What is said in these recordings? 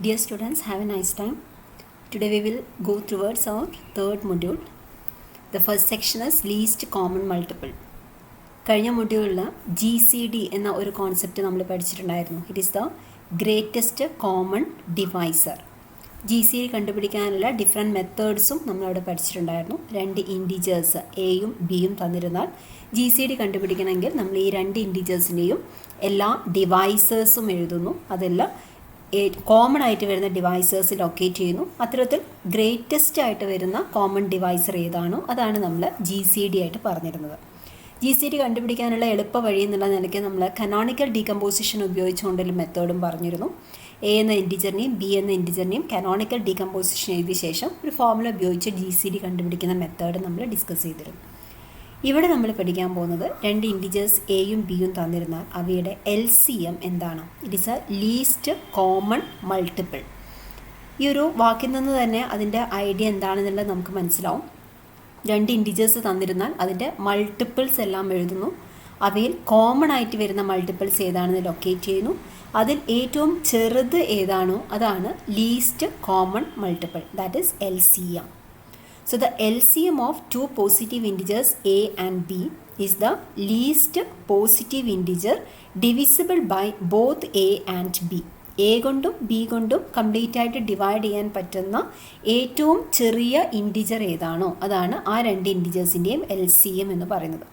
Dear students, have a nice time. Today we will go towards our third module. The first section is least common multiple. കഴിഞ്ഞ മൊഡ്യൂളിൽ GCD എന്ന ഒരു concept നമ്മൾ പഠിച്ചിട്ടുണ്ടായിരുന്നു. It is the greatest common divisor. GCD കണ്ടുപിടിക്കാനുള്ള different മെത്തേഡ്സും നമ്മളവിടെ പഠിച്ചിട്ടുണ്ടായിരുന്നു. രണ്ട് ഇൻറ്റീജേഴ്സ് എയും ബിയും തന്നിരുന്നാൽ GCD കണ്ടുപിടിക്കണമെങ്കിൽ നമ്മൾ ഈ രണ്ട് ഇൻറ്റീജേഴ്സിൻ്റെയും എല്ലാ ഡിവൈസേഴ്സും എഴുതുന്നു. അതെല്ലാം കോമൺ ആയിട്ട് വരുന്ന ഡിവൈസേഴ്സ് ലൊക്കേറ്റ് ചെയ്യുന്നു. അത്തരത്തിൽ ഗ്രേറ്റസ്റ്റ് ആയിട്ട് വരുന്ന കോമൺ ഡിവൈസർ ഏതാണോ അതാണ് നമ്മൾ GCD ആയിട്ട് പറഞ്ഞിരുന്നത്. GCD കണ്ടുപിടിക്കാനുള്ള എളുപ്പ വഴി എന്നുള്ള നിലയ്ക്ക് നമ്മൾ കനോണിക്കൽ ഡീകമ്പോസിഷൻ ഉപയോഗിച്ചുകൊണ്ടൊരു മെത്തേഡും പറഞ്ഞിരുന്നു. എ എന്ന ഇൻറ്റിജറിനെയും ബി എന്ന ഇൻറ്റിജറിനെയും കനോണിക്കൽ ഡീകമ്പോസിഷൻ എഴുതിയ ശേഷം ഒരു ഫോർമുല ഉപയോഗിച്ച് GCD കണ്ടുപിടിക്കുന്ന മെത്തേഡ് നമ്മൾ ഡിസ്കസ് ചെയ്തിരുന്നു. ഇവിടെ നമ്മൾ പഠിക്കാൻ പോകുന്നത് രണ്ട് ഇൻറ്റിജേഴ്സ് എയും ബിയും തന്നിരുന്നാൽ അവയുടെ LCM എന്താണ്? It is A least common multiple. ഈ ഒരു വാക്കിൽ നിന്ന് തന്നെ അതിൻ്റെ ഐഡിയ എന്താണെന്നുള്ളത് നമുക്ക് മനസ്സിലാവും. രണ്ട് ഇൻറ്റിജേഴ്സ് തന്നിരുന്നാൽ അതിൻ്റെ മൾട്ടിപ്പിൾസ് എല്ലാം എഴുതുന്നു. അവയിൽ കോമൺ ആയിട്ട് വരുന്ന മൾട്ടിപ്പിൾസ് ഏതാണെന്ന് ലൊക്കേറ്റ് ചെയ്യുന്നു. അതിൽ ഏറ്റവും ചെറുത് ഏതാണോ അതാണ് least common multiple, that is LCM. So the LCM of two positive integers a and b is the least positive integer divisible by both a and b. A കൊണ്ടും ബി കൊണ്ടും complete ആയിട്ട് divide ചെയ്യാൻ പറ്റുന്ന ഏറ്റവും ചെറിയ integer ഏതാണോ അതാണ് ആ രണ്ട് ഇൻറ്റിജേഴ്സിൻ്റെയും LCM എന്ന് പറയുന്നത്.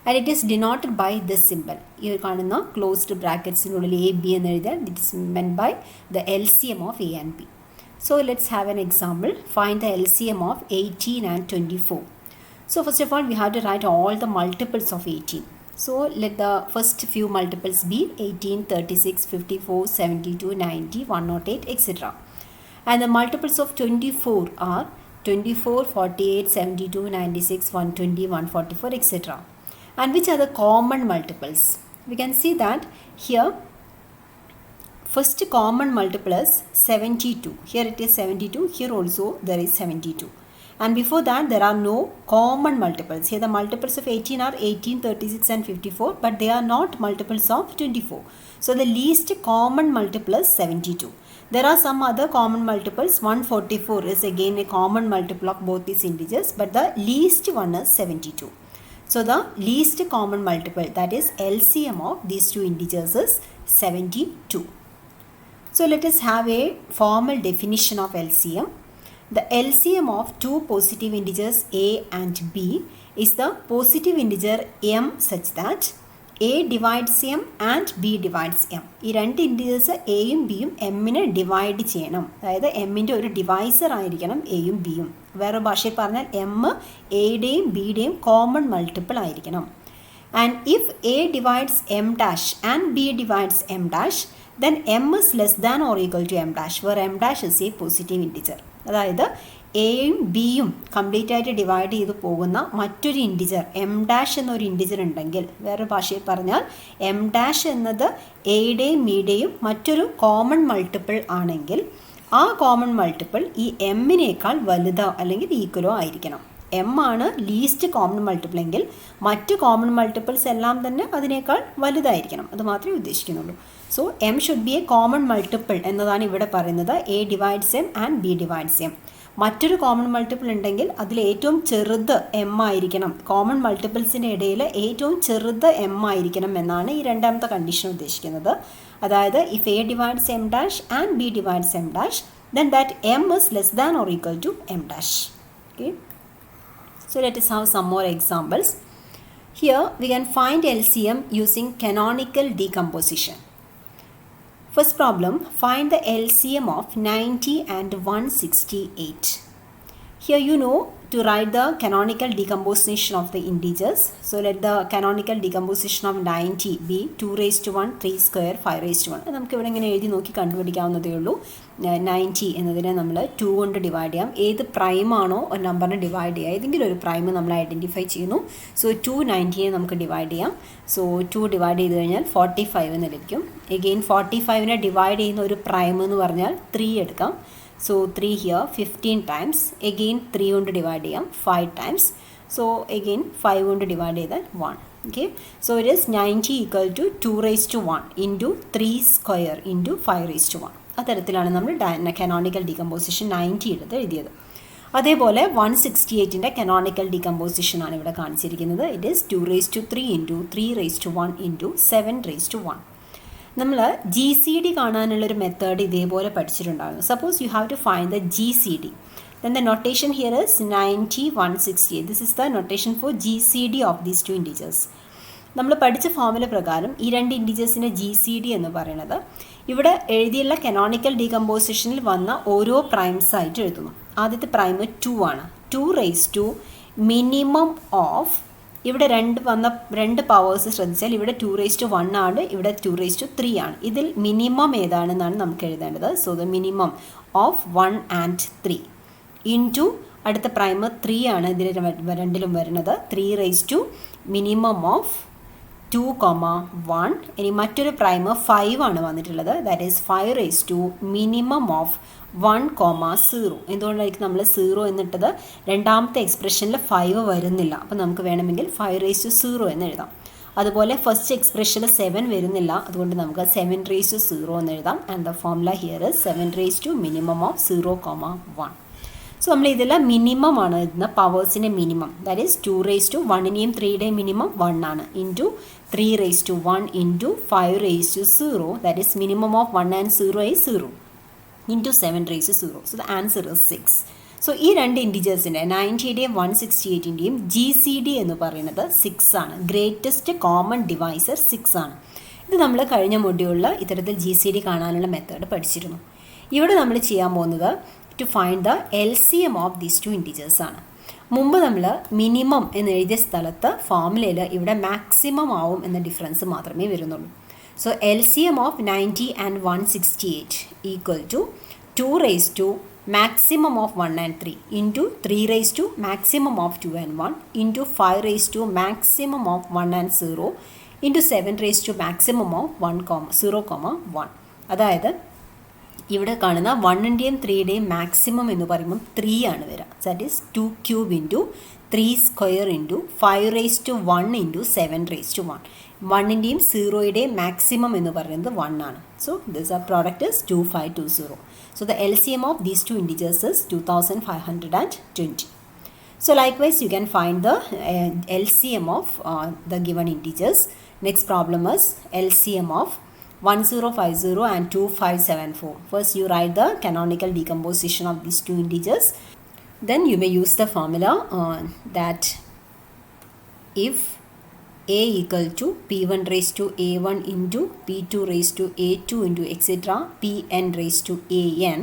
And it is denoted by this symbol. ഈ കാണുന്ന ക്ലോസ്ഡ് ബ്രാക്കറ്റ്സിനുള്ളിൽ എ ബി എന്ന് എഴുതിയാൽ it is meant by the LCM of A and B. So let's have an example. Find the LCM of 18 and 24. So first of all, we have to write all the multiples of 18. So let the first few multiples be 18, 36, 54, 72, 90, 108, etc. And the multiples of 24 are 24, 48, 72, 96, 120, 144, etc. And which are the common multiples? We can see that here first common multiple is 72. Here it is 72. Here also there is 72. And before that there are no common multiples. Here the multiples of 18 are 18, 36 and 54. But they are not multiples of 24. So the least common multiple is 72. There are some other common multiples. 144 is again a common multiple of both these integers. But the least one is 72. So the least common multiple, that is LCM of these two integers, is 72. So let us have a formal definition of LCM. The LCM of two positive integers a and b is the positive integer m such that a divides m and b divides m. ഈ രണ്ട് integers എയും ബിയും എമ്മിനെ divide ചെയ്യണം. അതായത് എമ്മിൻ്റെ ഒരു divisor ആയിരിക്കണം എയും ബിയും. വേറെ ഭാഷയിൽ പറഞ്ഞാൽ എം എയുടെയും ബിയുടെയും കോമൺ മൾട്ടിപ്പിൾ ആയിരിക്കണം. And if A divides M dash and B divides M dash then m is less than or equal to m dash, where m dash is a positive integer. അതായത് എയും ബിയും complete ആയിട്ട് divide ചെയ്ത് പോകുന്ന മറ്റൊരു integer M dash എന്നൊരു integer ഉണ്ടെങ്കിൽ, വേറെ ഭാഷയിൽ പറഞ്ഞാൽ എം ഡാഷ് എന്നത് എയുടെയും ബിയുടെയും മറ്റൊരു കോമൺ മൾട്ടിപ്പിൾ ആണെങ്കിൽ ആ കോമൺ മൾട്ടിപ്പിൾ ഈ എമ്മിനേക്കാൾ വലുതോ അല്ലെങ്കിൽ ഈക്വലോ ആയിരിക്കണം. എം ആണ് ലീസ്റ്റ് കോമൺ മൾട്ടിപ്പിൾ എങ്കിൽ മറ്റ് കോമൺ മൾട്ടിപ്പിൾസ് എല്ലാം തന്നെ അതിനേക്കാൾ വലുതായിരിക്കണം. അത് മാത്രമേ ഉദ്ദേശിക്കുന്നുള്ളൂ. So M should be a common multiple എന്നതാണ് ഇവിടെ പറയുന്നത്. A divides M and B divides M. മറ്റൊരു കോമൺ മൾട്ടിപ്പിൾ ഉണ്ടെങ്കിൽ അതിൽ ഏറ്റവും ചെറുത് എം ആയിരിക്കണം. കോമൺ മൾട്ടിപ്പിൾസിൻ്റെ ഇടയിൽ ഏറ്റവും ചെറുത് എം ആയിരിക്കണം എന്നാണ് ഈ രണ്ടാമത്തെ കണ്ടീഷൻ ഉദ്ദേശിക്കുന്നത്. അതായത് if A divides M dash and B divides M dash then that m is less than or equal to m dash. Okay. So let us have some more examples. Here we can find LCM using canonical decomposition. First problem, find the LCM of 90 and 168. Here you know to write the canonical decomposition of the integers. So let the canonical decomposition of 90 be 2 raised to 1, 3 square, 5 raised to 1. നമുക്ക് ഇവിടെ ഇങ്ങനെ എഴുതി നോക്കി കണ്ടുപിടിക്കാവുന്നതേ ഉള്ളൂ. 90 എന്നതിനെ നമ്മൾ 2 കൊണ്ട് divide ചെയ്യാം. ഏത് പ്രൈമാണോ ഒരു നമ്പറിനെ ഡിവൈഡ് ചെയ്യുക, ഏതെങ്കിലും ഒരു പ്രൈം നമ്മൾ ഐഡൻറ്റിഫൈ ചെയ്യുന്നു. സോ 290നെ നമുക്ക് ഡിവൈഡ് ചെയ്യാം. സോ 2 ഡിവൈഡ് ചെയ്ത് കഴിഞ്ഞാൽ 45 എന്ന് ലഭിക്കും. എഗെയിൻ 45നെ ഡിവൈഡ് ചെയ്യുന്ന ഒരു പ്രൈം എന്ന് പറഞ്ഞാൽ 3 എടുക്കാം. So 3 here 15 times. Again 3 കൊണ്ട് ഡിവൈഡ് ചെയ്യാം 5 times. So again 5 കൊണ്ട് ഡിവൈഡ് ചെയ്താൽ 1. Okay. So it is 90 equal to 2 raised to 1 into 3 square into 5 raised to 1. അത്തരത്തിലാണ് നമ്മൾ കനോണിക്കൽ ഡീകമ്പോസിഷൻ 90 എടുത്ത് എഴുതിയത്. അതേപോലെ 168ൻ്റെ കനോണിക്കൽ ഡീകമ്പോസിഷനാണ് ഇവിടെ കാണിച്ചിരിക്കുന്നത്. It is 2⁻³ into 3⁻1 into 7⁻1. നമ്മൾ GCD കാണാനുള്ളൊരു മെത്തേഡ് ഇതേപോലെ പഠിച്ചിട്ടുണ്ടായിരുന്നു. Suppose you have to find the GCD. Then the notation here is 90, 168. This is the notation for GCD of these two integers. നമ്മൾ പഠിച്ച ഫോർമുല പ്രകാരം ഈ രണ്ട് ഇൻറ്റിജേഴ്സിൻ്റെ GCD എന്ന് പറയുന്നത് ഇവിടെ എഴുതിയുള്ള കനോണിക്കൽ ഡീകമ്പോസിഷനിൽ വന്ന ഓരോ പ്രൈംസ് ആയിട്ട് എഴുതുന്നു. ആദ്യത്തെ പ്രൈം 2 ആണ്. 2⁻² മിനിമം ഓഫ്, ഇവിടെ രണ്ട് പവേഴ്സ് ശ്രദ്ധിച്ചാൽ ഇവിടെ 2⁻1 ആണ്, ഇവിടെ 2⁻3 ആണ്. ഇതിൽ മിനിമം ഏതാണെന്നാണ് നമുക്ക് എഴുതേണ്ടത്. So the minimum of 1 and 3 into അടുത്ത പ്രൈം 3 ആണ് ഇതിൽ രണ്ടിലും വരുന്നത്. 3⁻² മിനിമം ഓഫ് 2,1. ഇനി മറ്റൊരു പ്രൈം 5 ആണ് വന്നിട്ടുള്ളത്. That is 5⁻² minimum of 1,0. എന്തുകൊണ്ടായിരിക്കും നമ്മൾ 0 എന്നിട്ടത്? രണ്ടാമത്തെ എക്സ്പ്രഷനിൽ 5 വരുന്നില്ല, അപ്പോൾ നമുക്ക് വേണമെങ്കിൽ 5⁻0 എന്ന് എഴുതാം. അതുപോലെ ഫസ്റ്റ് എക്സ്പ്രഷനിൽ 7 വരുന്നില്ല, അതുകൊണ്ട് നമുക്ക് 7⁻0 എന്ന് എഴുതാം. And the formula here is 7⁻² minimum of 0,1. So നമ്മൾ ഇതിൽ മിനിമം ആണ് എഴുതുന്ന, പവേഴ്സിൻ്റെ മിനിമം. ദാറ്റ് ഈസ് 2⁻1ൻ്റെയും 3യുടെയും മിനിമം 1 ആണ്, into 3⁻1 into 5⁻0. That is minimum of 1 and 0 is 0 into 7⁻0. So the answer is 6. So ഈ രണ്ട് ഇൻറ്റിജേഴ്സിൻ്റെ 90യുടെയും 168ൻ്റെയും GCD എന്ന് പറയുന്നത് 6 ആണ്. ഗ്രേറ്റസ്റ്റ് കോമൺ ഡിവൈസർ 6 ആണ്. ഇത് നമ്മൾ കഴിഞ്ഞ മൊഡ്യൂളിൽ ഇത്തരത്തിൽ GCD കാണാനുള്ള മെത്തേഡ് പഠിച്ചിരുന്നു. ഇവിടെ നമ്മൾ ചെയ്യാൻ പോകുന്നത് to find the LCM of these two integers ആണ്. മുമ്പ് നമ്മൾ മിനിമം എന്ന് എഴുതിയ സ്ഥലത്ത് ഫോർമുലയിൽ ഇവിടെ മാക്സിമം ആവും എന്ന ഡിഫറൻസ് മാത്രമേ വരുന്നുള്ളൂ. So LCM of 90 and 168 equal to 2⁻² maximum of 1 and 3 into 3⁻² maximum of 2 and 1 into 5⁻² maximum of 1 and 0 into 7⁻² maximum of 0,1. അതായത് ഇവിടെ കാണുന്ന 1ൻ്റെയും 3യുടെയും മാക്സിമം എന്ന് പറയുമ്പം 3 ആണ് വരിക. That is 2³ into 3² into 5⁻1 into 7⁻1. 1ൻ്റെയും 0യുടെയും മാക്സിമം എന്ന് പറയുന്നത് 1 ആണ്. സോ ദിസ് ആ product is 2520. So the LCM of these two integers is 2520. So likewise you can find the LCM of the given integers. Next problem is LCM of 1050 and 2574. First you write the canonical decomposition of these two integers. Then you may use the formula that if A equal to P1 raised to A1 into P2 raised to A2 into etc. Pn raised to An,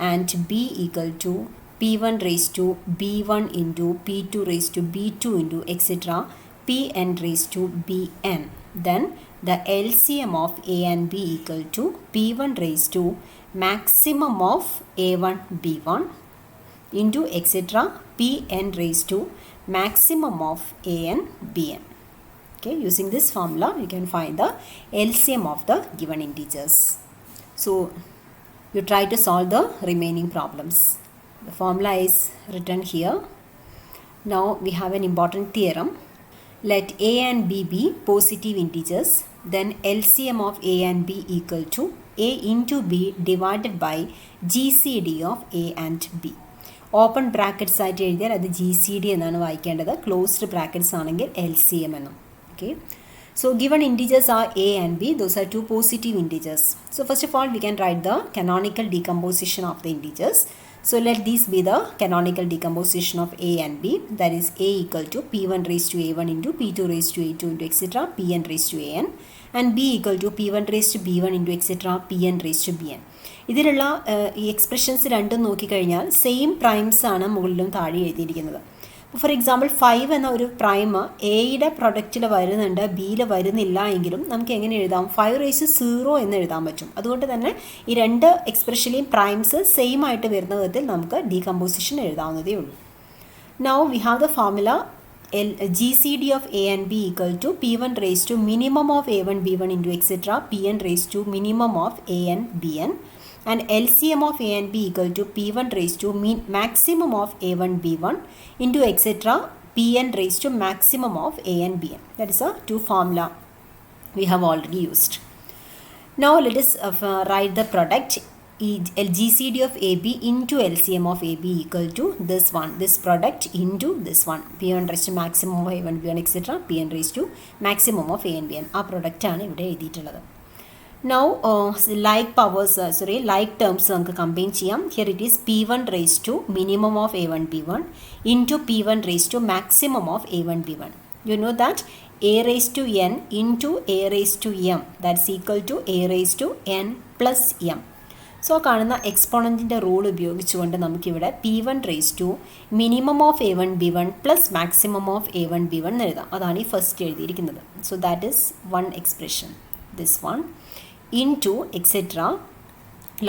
and B equal to P1 raised to B1 into P2 raised to B2 into etc. Pn raised to Bn. Then the LCM of A and B equal to P1 raised to maximum of A1 B1 into etc. Pn raised to maximum of An Bn. Okay, using this formula you can find the LCM of the given integers. So you try to solve the remaining problems. The formula is written here. Now we have an important theorem. Let A and B be positive integers, then LCM of A and B equal to A into B divided by GCD of A and B. Open brackets ആയിട്ട് എഴുതിയാൽ അത് GCD എന്നാണ് വായിക്കേണ്ടത്. Closed brackets ആണെങ്കിൽ LCM എന്നും. Okay, so given integers are A and B, those are two positive integers. So first of all we can write the canonical decomposition of the integers. So let these be the canonical decomposition of A and B. That is A equal to P1 raised to A1 into P2 raised to A2 into etc. Pn raised to An, and B equal to P1 raised to B1 into etc. Pn raised to Bn. ഇതിലുള്ള ഈ expressions രണ്ടും നോക്കിക്കഴിഞ്ഞാൽ same primes ആണ് മുകളിലും താഴെ എഴുതിയിരിക്കുന്നത്. For example 5 എന്ന ഒരു പ്രൈം എയുടെ പ്രൊഡക്റ്റിൽ വരുന്നുണ്ട്, ബിയിൽ വരുന്നില്ല എങ്കിലും നമുക്ക് എങ്ങനെ എഴുതാം? 5⁻0 എന്ന് എഴുതാൻ പറ്റും. അതുകൊണ്ട് തന്നെ ഈ രണ്ട് എക്സ്പ്രഷനിലെയും പ്രൈംസ് സെയിം ആയിട്ട് വരുന്ന വിധത്തിൽ നമുക്ക് ഡീകമ്പോസിഷൻ എഴുതാവുന്നതേ ഉള്ളൂ. Now we have the formula GCD of A and B equal to P1 raised to minimum of A1 B1 into etc. Pn raised to minimum of An Bn, and LCM of A and B equal to P1 raised to maximum of A1 B1 into etc. Pn raised to maximum of An Bn. That is a two formula we have already used. Now let us write the product GCD of AB into LCM of AB equal to this one, this product into this one, P1 raised to maximum of A1 B1 etc. Pn raised to maximum of A and Bn. ആ പ്രൊഡക്റ്റാണ് ഇവിടെ എഴുതിയിട്ടുള്ളത്. Now like powers like terms നമുക്ക് combine ചെയ്യാം. Here it is P1 raised to minimum of A1 B1 into P1 raised to maximum of A1 B1. You know that A raised to n into A raised to m, that's equal to A raised to n plus m. So കാണുന്ന എക്സ്പോണൻറ്റിൻ്റെ rule ഉപയോഗിച്ചുകൊണ്ട് നമുക്കിവിടെ P1 raise to minimum of A1 B1 plus maximum of A1 B1 എന്ന് എഴുതാം. അതാണ് ഈ first എഴുതിയിരിക്കുന്നത്. So that is one expression, this one into etcetera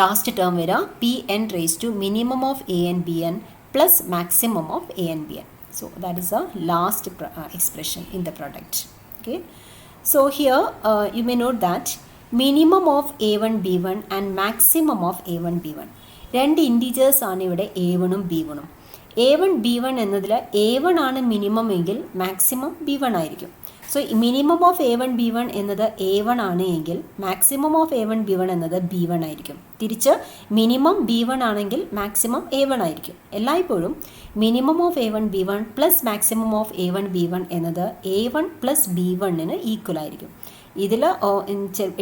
last term വരാം Pn raise to minimum of AN BN plus maximum of AN BN. So that is the last expression in the product. Okay, so here you may note that minimum of A1 B1 and maximum of A1 B1 രണ്ട് integers ആണ് ഇവിടെ A1 ഉം B1 ഉം. A1 B1 എന്നതിൽ A1 ആണ് minimum എങ്കിൽ maximum B1 ആയിരിക്കും. So minimum of A1 B1 എന്നത് A1 ആണ് എങ്കിൽ മാക്സിമം ഓഫ് A1 B1 എന്നത് B1 ആയിരിക്കും. തിരിച്ച് മിനിമം B1 ആണെങ്കിൽ മാക്സിമം A1 ആയിരിക്കും. എല്ലായ്പ്പോഴും minimum of A1 B1 plus maximum of A1 B1 എന്നത് A1 പ്ലസ് B1 ഈക്വൽ ആയിരിക്കും. ഇതിൽ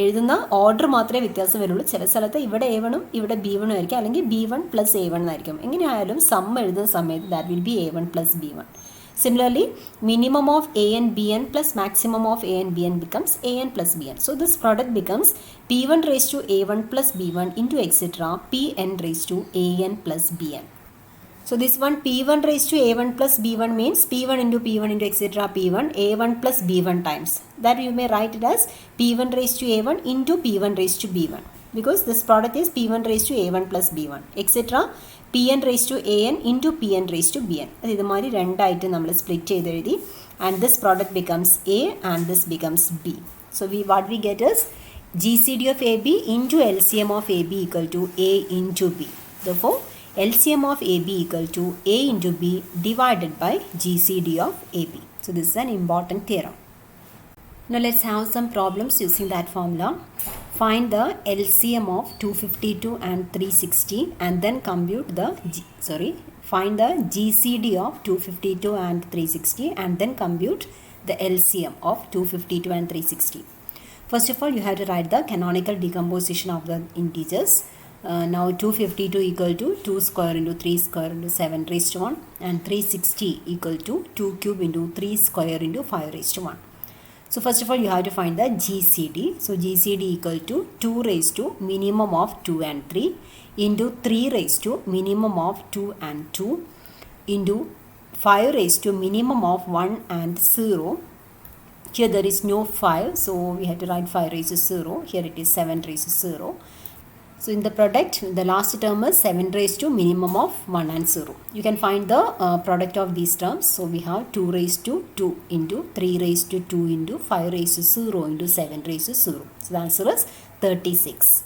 എഴുതുന്ന ഓർഡർ മാത്രമേ വ്യത്യാസം വരുള്ളൂ. ചില സ്ഥലത്ത് ഇവിടെ A1 ഉം ഇവിടെ B1 ആയിരിക്കും, അല്ലെങ്കിൽ B1 പ്ലസ് A1 എന്നായിരിക്കും. എങ്ങനെയായാലും സം എഴുതുന്ന സമയത്ത് that will be A1 plus B1. Similarly, minimum of AN BN plus maximum of AN BN becomes AN plus BN. So this product becomes P1 raised to A1 plus B1 into etc. Pn raised to AN plus BN. So this one P1 raised to A1 plus B1 means P1 into etc. P1 A1 plus B1 times. That you may write it as P1 raised to A1 into P1 raised to B1, because this product is P1 raised to A1 plus B1 etc. Pn raised to An into Pn raised to Bn. അത് ഇതുമാതിരി രണ്ടായിട്ട് നമ്മൾ split ചെയ്ത് എഴുതി, and this product becomes A and this becomes B. So what we get is GCD of AB into LCM of AB equal to A into B. Therefore LCM of AB equal to A into B divided by GCD of AB. So this is an important theorem. Now let's have some problems using that formula. Find the LCM of 252 and 360 and then compute the find the GCD of 252 and 360 and then compute the LCM of 252 and 360. First of all, you have to write the canonical decomposition of the integers. Now 252 equal to 2 square into 3 square into 7 raised to 1 and 360 equal to 2 cube into 3 square into 5 raised to 1. So first of all, you have to find the GCD. So GCD equal to 2 raised to minimum of 2 and 3 into 3 raised to minimum of 2 and 2 into 5 raised to minimum of 1 and 0. Here there is no 5, so we have to write 5 raised to 0. Here it is 7 raised to 0. So in the product, the last term is 7 raised to minimum of 1 and 0. You can find the product of these terms. So we have 2 raised to 2 into 3 raised to 2 into 5 raised to 0 into 7 raised to 0. So the answer is 36.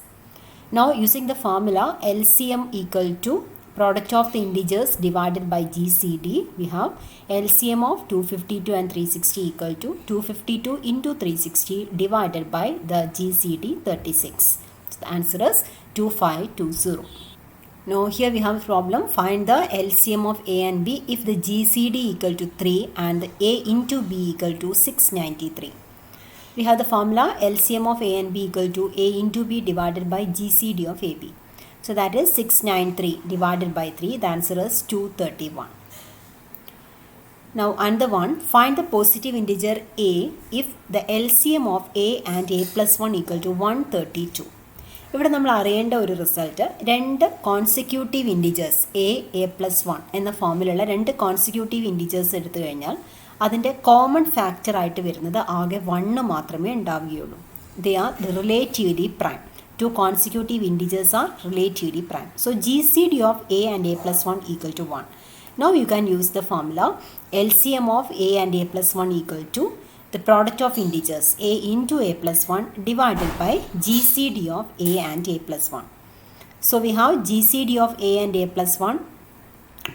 Now using the formula LCM equal to product of the integers divided by GCD, we have LCM of 252 and 360 equal to 252 into 360 divided by the GCD 36. So the answer is 2520. Now here we have a problem. Find the LCM of A and B if the GCD equal to 3 and A into B equal to 693. We have the formula LCM of A and B equal to A into B divided by GCD of AB. So that is 693 divided by 3. The answer is 231. Now another one, find the positive integer A if the LCM of A and A plus 1 equal to 132. ഇവിടെ നമ്മൾ അറിയേണ്ട ഒരു result, രണ്ട് consecutive integers A plus 1 എന്ന ഫോമിലുള്ള രണ്ട് consecutive integers എടുത്തു കഴിഞ്ഞാൽ അതിൻ്റെ കോമൺ ഫാക്ടറായിട്ട് വരുന്നത് ആകെ 1 മാത്രമേ ഉണ്ടാവുകയുള്ളൂ. They are relatively prime. Two consecutive integers R relatively prime. So GCD of A and A plus 1 equal to 1. Now you can use the formula LCM of A and A plus 1 equal to the product of integers A into A plus 1 divided by GCD of A and A plus 1. So we have GCD of A and A plus 1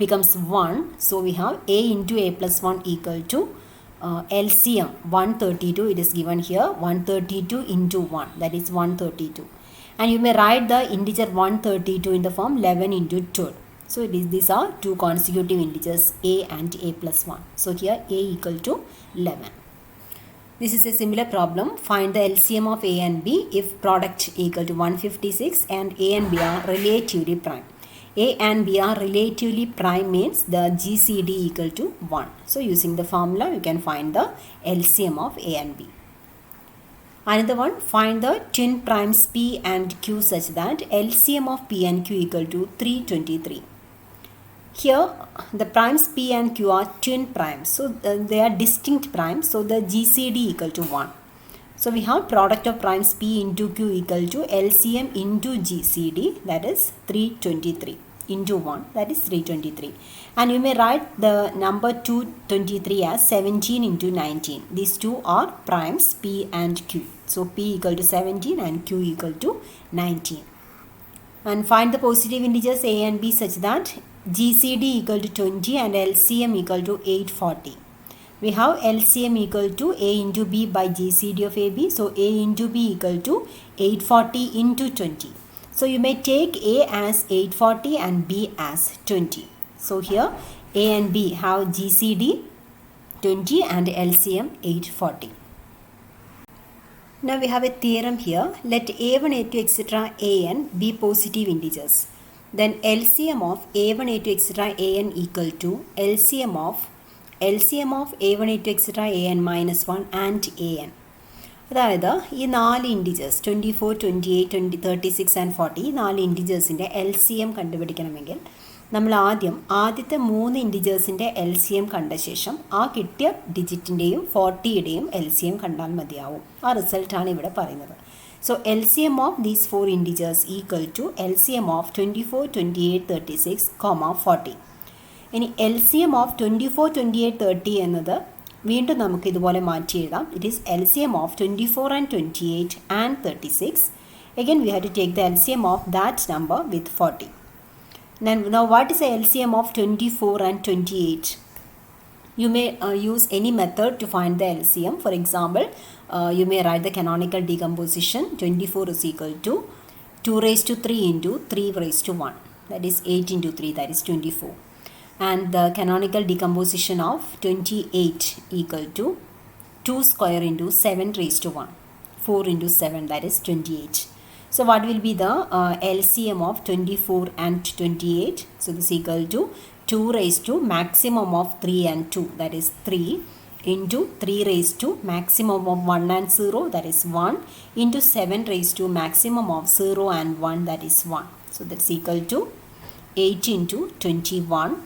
becomes 1. So we have A into A plus 1 equal to LCM 132. It is given here 132 into 1, that is 132. And you may write the integer 132 in the form 11 into 12. So these are two consecutive integers, a and a plus 1. So here a equal to 11. This is a similar problem. Find the LCM of a and b if product equal to 156 and a and b are relatively prime. A and B are relatively prime means the GCD equal to 1. So using the formula you can find the LCM of A and B. Another one, find the twin primes P and Q such that LCM of P and Q equal to 323. Here the primes P and Q are twin primes. So they are distinct primes. So the GCD equal to 1. So we have product of primes P into Q equal to LCM into GCD, that is 323 into 1, that is 323. And you may write the number 223 as 17 into 19. These two are primes P and Q. So P equal to 17 and Q equal to 19. And find the positive integers A and B such that GCD equal to 20 and LCM equal to 840. We have LCM equal to A into B by GCD of AB. So A into B equal to 840 into 20. So you may take A as 840 and B as 20. So here A and B have GCD 20 and LCM 840. Now we have a theorem here. Let A1, A2, etc. An be positive integers. Then LCM of A1, A2, etc. An equal to LCM of A1, A2, etc. An minus 1 and An. അതായത് ഈ 4 integers 24, 28, 36 and 40 ഈ 4 ഇൻറ്റിജേഴ്സിൻ്റെ LCM കണ്ടുപിടിക്കണമെങ്കിൽ നമ്മൾ ആദ്യത്തെ 3 ഇൻറ്റിജേഴ്സിൻ്റെ LCM കണ്ട ശേഷം ആ കിട്ടിയ ഡിജിറ്റിൻ്റെയും 40യുടെയും LCM കണ്ടാൽ മതിയാവും. ആ റിസൾട്ടാണ് ഇവിടെ പറയുന്നത്. So LCM of these 4 integers equal to LCM of 24, 28, 36, 40. ഇനി LCM of 24, 28, 30 എന്നത് വീണ്ടും നമുക്ക് ഇതുപോലെ മാറ്റി എഴുതാം. It is LCM of 24 and 28 and 36. Again we have to take the LCM of that number with 40. Now what is the LCM of 24 and 28? You may use any method to find the LCM. For example, you may write the canonical decomposition. 24 is equal to 2 raised to 3 into 3 raised to 1. That is 8 into 3, that is 24. And the canonical decomposition of 28 equal to 2 square into 7 raised to 1. 4 into 7, that is 28. So what will be the LCM of 24 and 28? So this is equal to 2 raised to maximum of 3 and 2, that is 3, into 3 raised to maximum of 1 and 0, that is 1, into 7 raised to maximum of 0 and 1, that is 1. So that's equal to 8 into 21.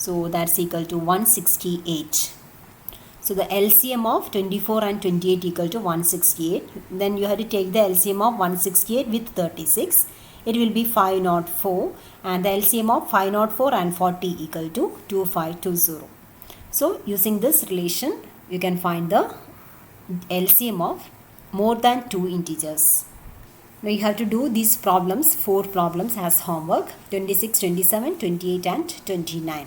So that's equal to 168. So the LCM of 24 and 28 equal to 168. Then you have to take the LCM of 168 with 36. It will be 504. And the LCM of 504 and 40 equal to 2520. So using this relation, you can find the LCM of more than 2 integers. Now you have to do these problems, 4 problems as homework, 26, 27, 28 and 29.